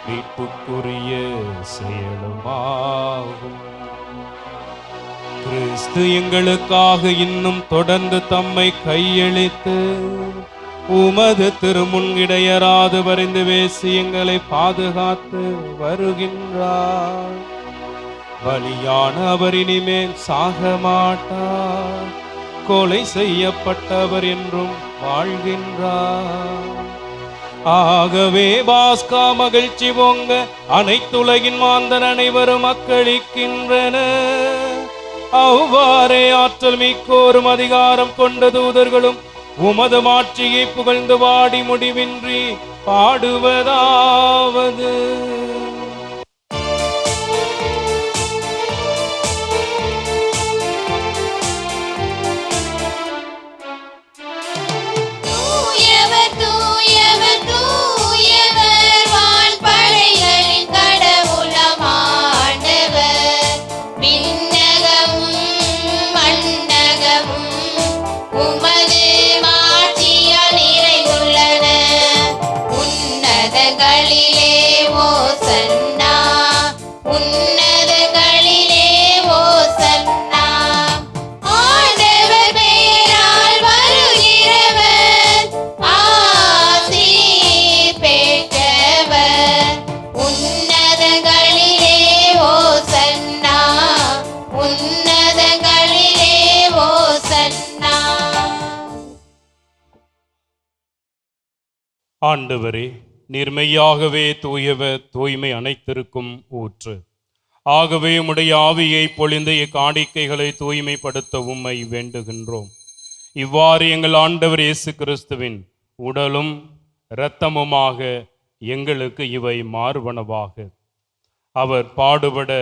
மீட்புக்குரிய செயலுமாகும். கிறிஸ்து எங்களுக்காக இன்னும் தொடர்ந்து தம்மை கையளித்து உமது திருமுன் இடையராது வரிந்து பேசி எங்களை பாதுகாத்து வருகின்றார். பலியான அவர் இனிமேல் சாக மாட்டார். கொலை செய்யப்பட்டவர் என்றும் வாழ்கின்றார். ஆகவே பாஸ்கா மகிழ்ச்சி பொங்க அனைத்துலகின் மாந்தன் அனைவரும் மக்களிக்கின்றன. அவ்வாறே ஆற்றல் மிக்கோரும் அதிகாரம் கொண்ட தூதர்களும் உமது மாட்சியை புகழ்ந்து பாடி முடிவின்றி பாடுவதாவது: தூயவர் தூயவர் தூயவர் வான்படைகளின் கடவுளாம் ஆண்டவர். விண்ணகமும் மண்ணகமும் உமது மாட்சியால் நிறைந்துள்ளன. உன்னதங்களிலே ஓசன்னா, உன்னதங்களிலே ஓசன்னா. ஆண்டவர் பெயரால் வருகிறவர் ஆசி பெற்றவர். உன்னதங்களிலே ஓசன்னா, உன்னதங்களிலே ஓசன்னா. ஆண்டவரே, நீர்மையாகவே தூயவர், தூய்மை அனைத்திற்கும் ஊற்று. ஆகவே உம்முடைய ஆவியை பொழிந்து இக்காணிக்கைகளை தூய்மைப்படுத்த உம்மை வேண்டுகின்றோம். இவ்வாறு எங்கள் ஆண்டவர் இயேசு கிறிஸ்துவின் உடலும் இரத்தமுமாக எங்களுக்கு இவை மாறுவனவாக. அவர் பாடுபட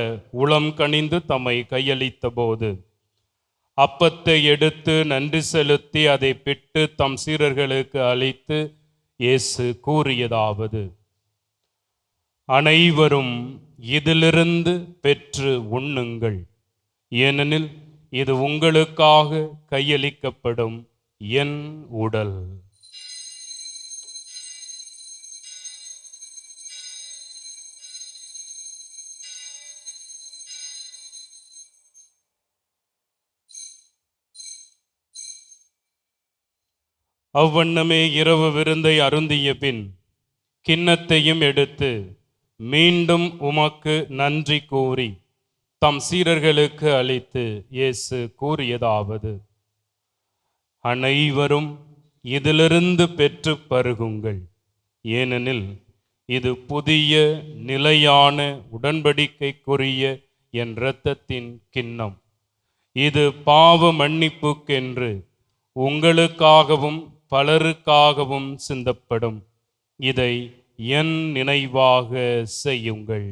உளம் கனிந்து தம்மை கையளித்த போது அப்பத்தை எடுத்து நன்றி செலுத்தி அதை பிட்டு தம் சீடர்களுக்கு அளித்து இயேசு கூறியதாவது: அனைவரும் இதிலிருந்து பெற்று உண்ணுங்கள், ஏனெனில் இது உங்களுக்காக கையளிக்கப்படும் என் உடல். அவ்வண்ணமே இரவு விருந்தை அருந்திய பின் கிண்ணத்தையும் எடுத்து மீண்டும் உமக்கு நன்றி கூறி தம் சீடர்களுக்கு அளித்து இயேசு கூறியதாவது: அனைவரும் இதிலிருந்து பெற்று பருகுங்கள், ஏனெனில் இது புதிய நிலையான உடன்படிக்கைக்குரிய என் இரத்தத்தின் கிண்ணம். இது பாவ மன்னிப்புக்கென்று உங்களுக்காகவும் பலருக்காகவும் சிந்தப்படும். இதை என் நினைவாக செய்யுங்கள்.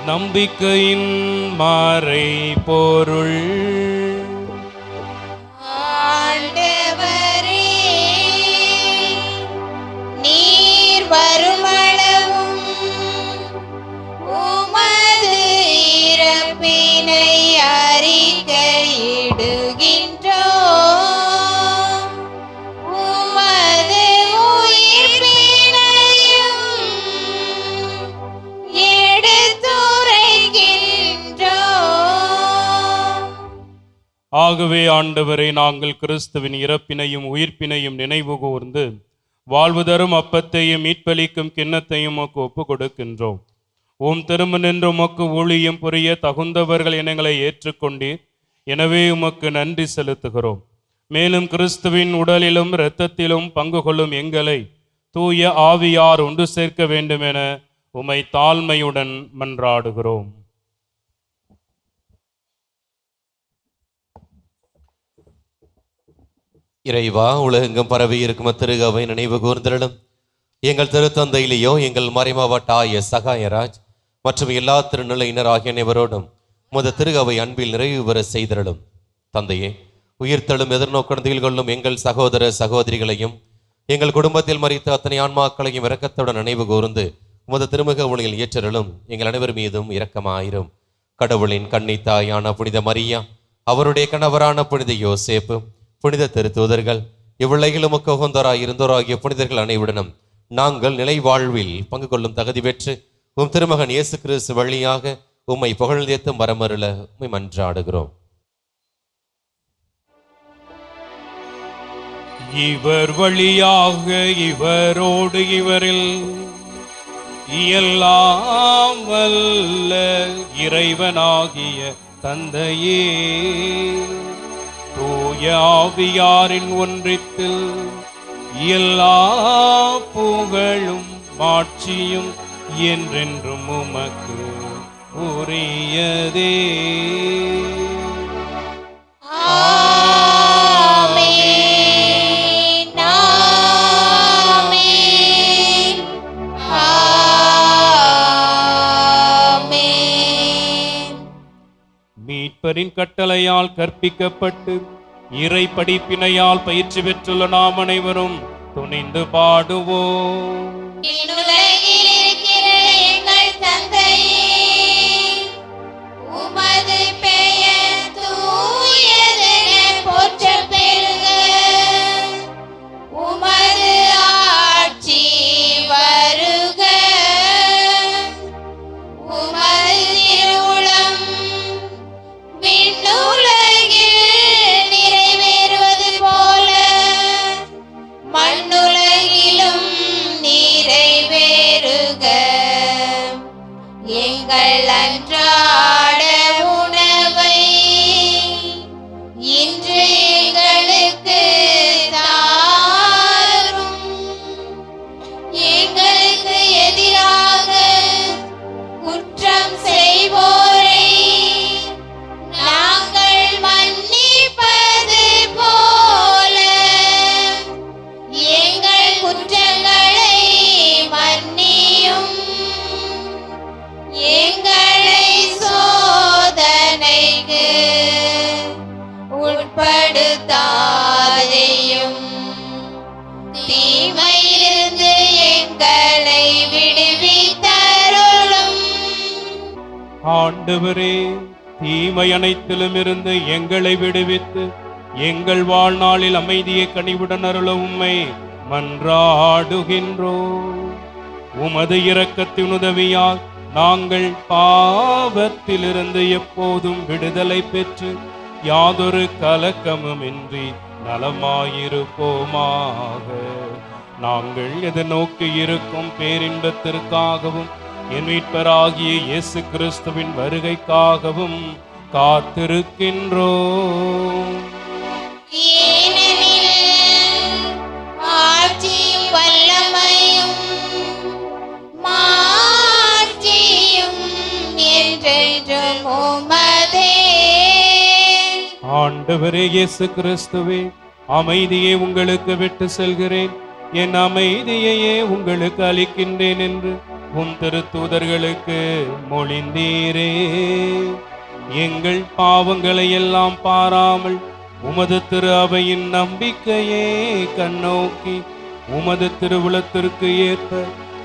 நம்பிக்கையின் மறை பொருள். ஆண்டவரே, நீர் வருமளவும் உமது இறப்பினை அறிக்கையிடுகின்றோம், உமது உயிர்ப்பினையும் எடுத்துரைக்கின்றோம். ஆகவே ஆண்டவரே, நாங்கள் கிறிஸ்துவின் இறப்பினையும் உயிர்ப்பினையும் நினைவு கூர்ந்து வாழ்வு தரும் அப்பத்தையும் மீட்பளிக்கும் கிண்ணத்தையும் உமக்கு ஒப்பு கொடுக்கின்றோம். உம் திரும்ப நின்று உமக்கு ஊழியம் புரிய தகுந்தவர்கள் எங்களை ஏற்றுக்கொண்டீர். எனவே உமக்கு நன்றி செலுத்துகிறோம். மேலும் கிறிஸ்துவின் உடலிலும் இரத்தத்திலும் பங்கு கொள்ளும் எங்களை தூய ஆவியார் ஒன்று சேர்க்க வேண்டுமென உம்மை தாழ்மையுடன் மன்றாடுகிறோம். இறைவா, உலகெங்கும் பரவி இருக்கும் திருகவை நினைவு கூர்ந்திரலும். எங்கள் திருத்தந்தையிலேயோ எங்கள் மறைமாவட்ட ஆய சகாயராஜ் மற்றும் எல்லா திருநிலையினர் ஆகிய அனைவரோடும் முத திருகவை அன்பில் நிறைவு பெற செய்திரலும். தந்தையே, உயிர்த்தெழும் எதிர்நோக்கணத்தில் கொள்ளும் எங்கள் சகோதர சகோதரிகளையும் எங்கள் குடும்பத்தில் மறித்த அத்தனை ஆன்மாக்களையும் இரக்கத்துடன் நினைவு கூர்ந்து முத திருமுக ஒளியில் ஏற்றலும். எங்கள் அனைவர் மீதும் இரக்கமாயிரும். கடவுளின் கன்னித்தாயான புனித மரியா, அவருடைய கணவரான புனித யோசேப்பு, புனித திருத்தூதர்கள், இவ்வுலகிலும் உகந்தோராய் இருந்தோராகிய புனிதர்கள் அனைவருடனும் நாங்கள் நிலை வாழ்வில் பங்கு கொள்ளும் தகுதி பெற்று உம் திருமகன் இயேசு கிறிஸ்து வழியாக உம்மை புகழ்ந்தேத்து மரமருள உம்மை மன்றாடுகிறோம். இவர் வழியாக இவரோடு இவரில் எல்லாம் வல்ல இறைவனாகிய தந்தையே, தூய ஆவியாரின் ஒன்றித்தில் எல்லா புகழும் மாட்சியும் என்றென்றும் உமக்கு உரியதே. ஆமென், ஆமென், ஆமென். மீட்பரின் கட்டளையால் கற்பிக்கப்பட்டு இறை படிப்பினையால் பயிற்சி பெற்றுள்ள நாம் அனைவரும் துணிந்து பாடுவோம். விண்ணுலகில் இருக்கிற எங்கள் தந்தையே, உமது பெயர் தூயதென போற்றப் பெறுக. உமது ஆட்சி வருக. உமது திருவுளம் விண்ணுலகில் நிறைவேறுவது போல மண்ணுலகிலும் நிறைவேறுக. எங்கள் அன்றாட உணவை இன்று எங்களுக்கு தாரும். எங்களுக்கு எதிராக குற்றம் செய்வோரை நாங்கள் மன்னிப்பது போல எங்கள் குற்றங்களை மன்னியும். எங்களை சோதனைக்கு உட்படுத்தாதேயும், தீமையிலிருந்து எங்களை விடுவித்தருளும். ஆண்டவரே, தீமை அனைத்திலும் இருந்து எங்களை விடுவித்து எங்கள் வாழ்நாளில் அமைதியை கனிவுடன் அருள உம்மை மன்றாடுகின்றோம். உமது இரக்கத்தின் உதவியால் நாங்கள் பாவத்திலிருந்து எப்போதும் விடுதலை பெற்று யாதொரு கலக்கமுமின்றி நலமாயிருப்போமாக. நாங்கள் எதிர்நோக்கி இருக்கும் பேரின்பத்திற்காகவும் என் மீட்பராகிய இயேசு கிறிஸ்துவின் வருகைக்காகவும் காத்திருக்கின்றோம். ஏனெனில் ஆட்சியும் வல்லமையும் மாட்சியும் என்றென்றும் உமதே. ஆண்டவரே இயேசு கிறிஸ்துவே, அமைதியை உங்களுக்கு விட்டு செல்கிறேன், என் அமைதியையே உங்களுக்கு அளிக்கின்றேன் என்று உம் திருத்தூதர்களுக்கு மொழிந்தீரே. எங்கள் பாவங்களை எல்லாம் பாராமல் உமது திரு அவையின் நம்பிக்கையே கண்ணோக்கி உமது திருவுளத்திற்கு ஏற்ப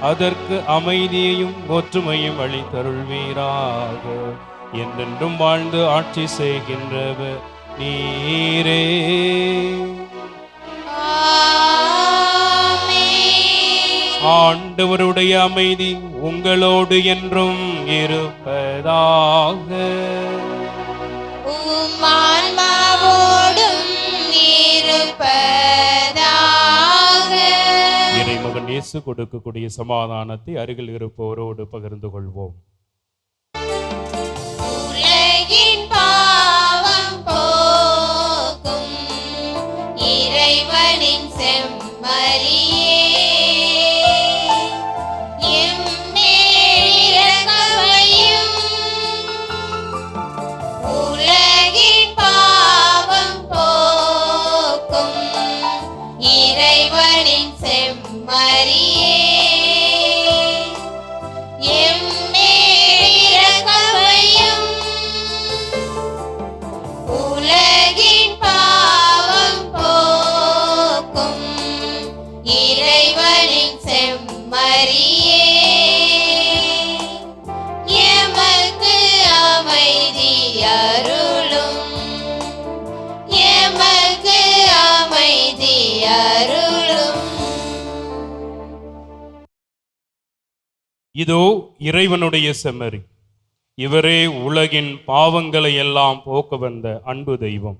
அதற்கு அமைதியையும் ஒற்றுமையும் அளித்தருள்வீராக. என்றென்றும் வாழ்ந்து ஆட்சி செய்கின்றவர் நீரே. ஆண்டவருடைய அமைதி உங்களோடு என்றும் இருப்பதாக. உம் ஆன்மாவோடும் இருப்பதாக. இறைமகன் இயேசு கொடுக்கக்கூடிய சமாதானத்தை அருகில் இருப்பவரோடு பகிர்ந்து கொள்வோம். உலகின் பாவம் போக்கும் இறைவனின் செம்மறியே, எம்மேல் இரக்கமையும். உலகின் பாவம் போக்கும் இறைவனின் செம்மறியே, எம்மேல் இரக்கமையும். உலகின் பாவம் போக்கும் இறைவனின் செம்மறியே, எமக்கு அமைதி அருளும், எமக்கு அமைதி அருளும். இதோ இறைவனுடைய செம்மறி, இவரே உலகின் பாவங்களை எல்லாம் போக்க வந்த அன்பு தெய்வம்.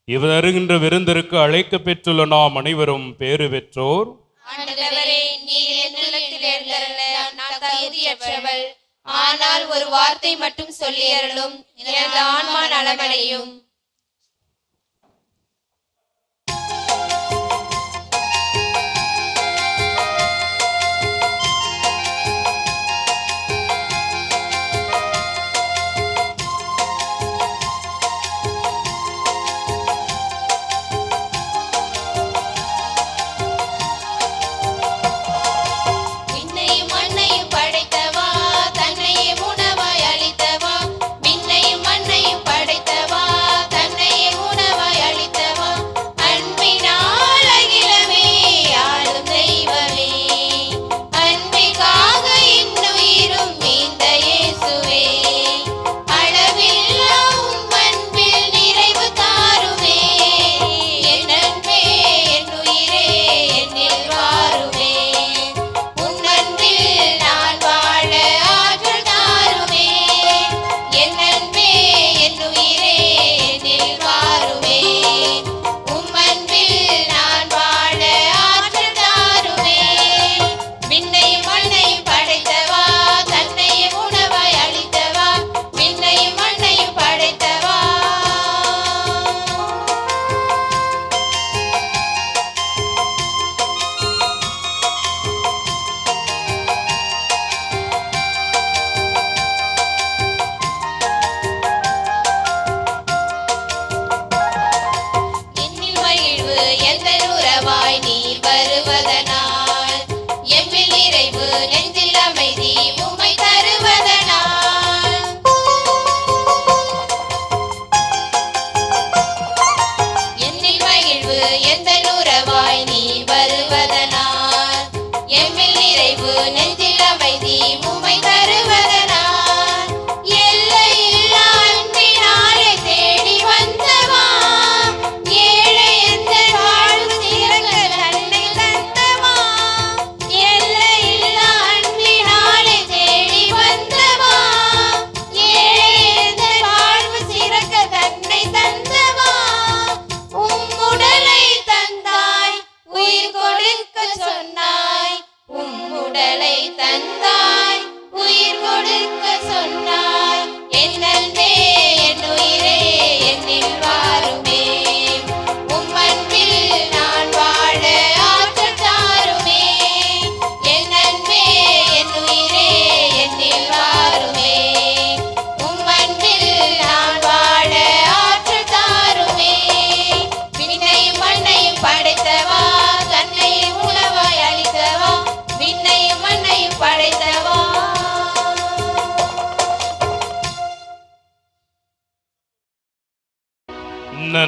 இவர் அருகின்ற விருந்திற்கு அழைக்க பெற்றுள்ள நாம் அனைவரும் பேறு பெற்றோர். ஆண்டவரே, நீர் என் உள்ளத்தில் எழுந்தருள நான் தகுதியற்றவள். ஆனால் ஒரு வார்த்தை மட்டும் சொல்லியருளும், எனது ஆன்மா நலமடையும். விண்ணையும் மண்ணையும் படைத்தவா, தன்னையே உணவாய் அளித்தவா. விண்ணையும் மண்ணையும் படைத்தவா,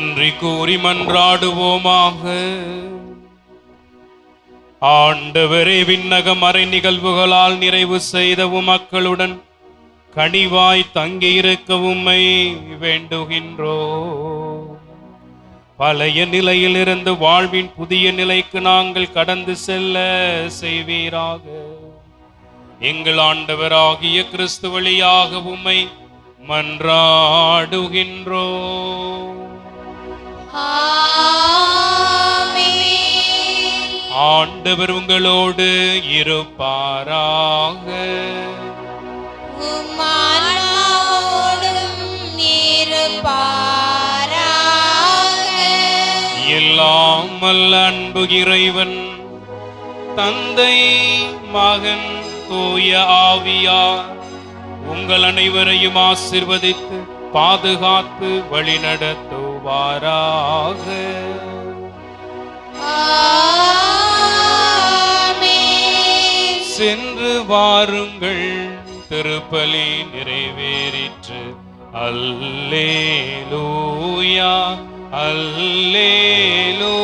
நன்றி கூறி மன்றாடுவோமாக. ஆண்டவரே, விண்ணக மறை நிகழ்வுகளால் நிறைவு செய்த மக்களுடன் கனிவாய் தங்கியிருக்க உம்மை வேண்டுகின்றோ. பழைய நிலையிலிருந்து வாழ்வின் புதிய நிலைக்கு நாங்கள் கடந்து செல்ல செய்வீராக. எங்கள் ஆண்டவராகிய கிறிஸ்து வழியாக உம்மை மன்றாடுகின்றோ. ஆண்டவர் உங்களோடு இருப்பாராக. எல்லாம் வல்ல அன்பு இறைவன் தந்தை, மகன், தூய ஆவியார் உங்கள் அனைவரையும் ஆசீர்வதித்து பாதுகாத்து வழிநடத்துவாராக. சென்று வாருங்கள், திருப்பலி நிறைவேறிற்று. அல்லேலூயா, அல்லேலூயா.